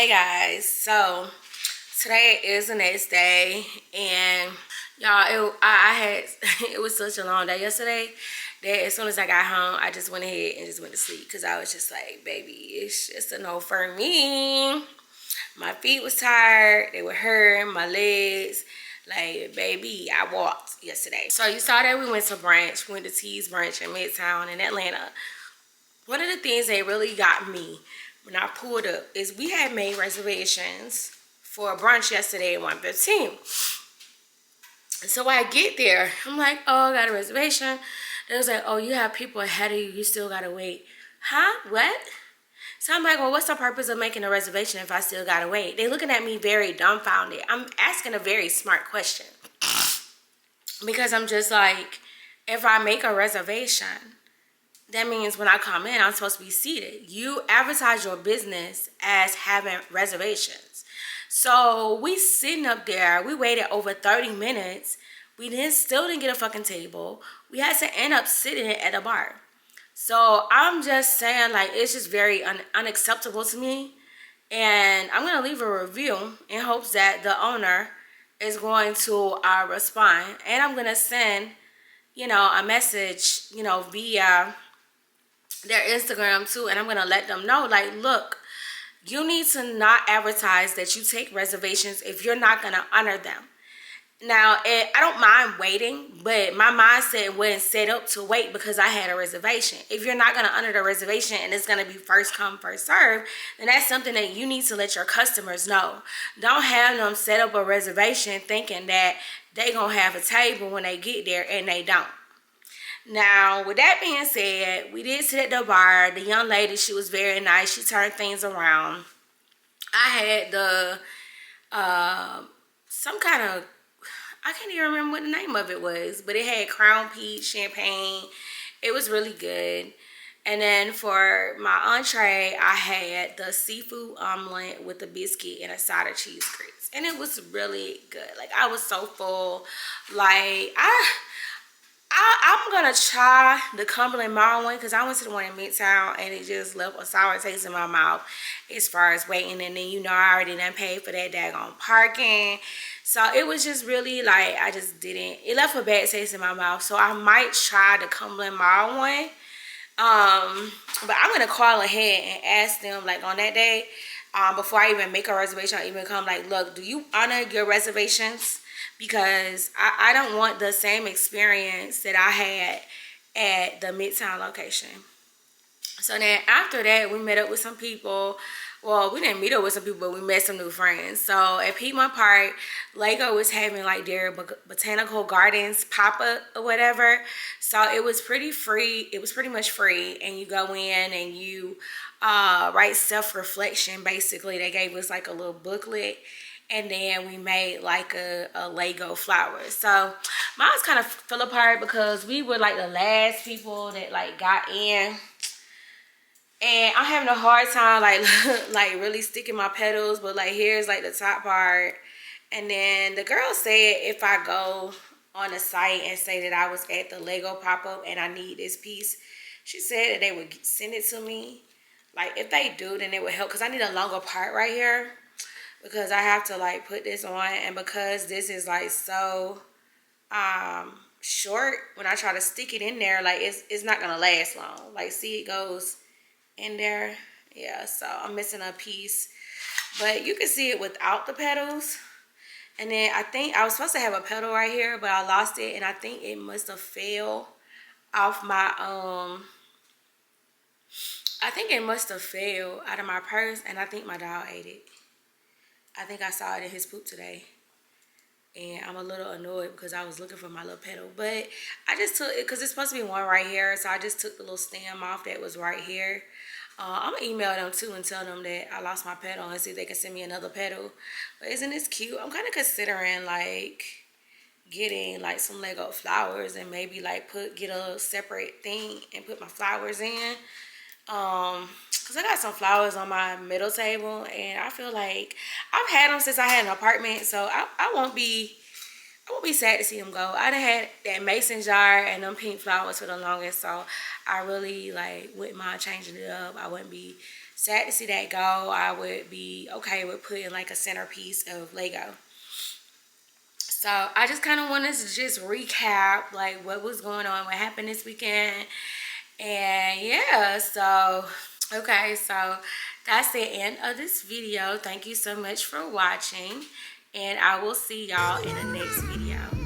Guys, so today is the next day, and y'all, I had it was such a long day yesterday that as soon as I got home, I just went ahead and just went to sleep because I was just like, baby, it's just a no for me. My feet was tired, they were hurting, my legs. Like, baby, I walked yesterday. So you saw that we went to brunch, went to T's Brunch in Midtown in Atlanta. One of the things that really got me when I pulled up is we had made reservations for a brunch yesterday at 1:15. So I get there, I'm like, oh, I got a reservation. They was like, oh, you have people ahead of you, you still gotta wait. Huh? What? So I'm like, well, what's the purpose of making a reservation if I still gotta wait? They looking at me very dumbfounded. I'm asking a very smart question. Because I'm just like, if I make a reservation, that means when I come in, I'm supposed to be seated. You advertise your business as having reservations. So we sitting up there. We waited over 30 minutes. We still didn't get a fucking table. We had to end up sitting at a bar. So I'm just saying, like, it's just very unacceptable to me. And I'm going to leave a review in hopes that the owner is going to respond. And I'm going to send, a message, via their Instagram too, and I'm gonna let them know, like, look, you need to not advertise that you take reservations if you're not gonna honor them. Now, I don't mind waiting, but my mindset wasn't set up to wait because I had a reservation. If you're not gonna honor the reservation and it's gonna be first come, first serve, then that's something that you need to let your customers know. Don't have them set up a reservation thinking that they gonna have a table when they get there and they don't. Now, with that being said, we did sit at the bar. The young lady, she was very nice. She turned things around. I had the, some kind of, I can't even remember what the name of it was, but it had Crown Peach, champagne. It was really good. And then for my entree, I had the seafood omelet with a biscuit and a side of cheese grits. And it was really good. Like, I was so full. Like, I'm gonna try the Cumberland Mall one because I went to the one in Midtown and it just left a sour taste in my mouth as far as waiting. And then, I already done paid for that daggone parking. So it was just really like, I just didn't, it left a bad taste in my mouth. So I might try the Cumberland Mall one. But I'm gonna call ahead and ask them, like, on that day, before I even make a reservation or even come, like, look, do you honor your reservations? Because I don't want the same experience that I had at the Midtown location. So then after that, we met up with some people. Well, we didn't meet up with some people, but we met some new friends. So at Piedmont Park, Lego was having like their botanical gardens pop-up or whatever. So it was pretty free. It was pretty much free. And you go in and you write self-reflection. Basically, they gave us like a little booklet. And then we made like a Lego flower. So mine was kind of fell apart because we were like the last people that like got in. And I'm having a hard time like really sticking my petals. But like here's like the top part. And then the girl said if I go on the site and say that I was at the Lego pop-up and I need this piece, she said that they would send it to me. Like if they do, then it would help because I need a longer part right here. Because I have to like put this on, and because this is like so short, when I try to stick it in there, like it's not gonna last long. Like see, it goes in there. Yeah, so I'm missing a piece, but you can see it without the petals. And then I think I was supposed to have a petal right here, but I lost it, and I think it must have fell off my I think it must have fell out of my purse, and I think my dog ate it. I think I saw it in his poop today. And I'm a little annoyed because I was looking for my little petal. But I just took it because it's supposed to be one right here. So I just took the little stem off that was right here. I'm going to email them too and tell them that I lost my petal and see if they can send me another petal. But isn't this cute? I'm kind of considering like getting like some Lego flowers and maybe like get a separate thing and put my flowers in. Because I got some flowers on my middle table, and I feel like I've had them since I had an apartment, so I won't be sad to see them go. I done had that mason jar and them pink flowers for the longest, so I really like wouldn't mind changing it up. I wouldn't be sad to see that go. I would be okay with putting like a centerpiece of Lego. So I just kind of wanted to just recap like what was going on, what happened this weekend. And yeah, so okay, so that's the end of this video. Thank you so much for watching, and I will see y'all in the next video.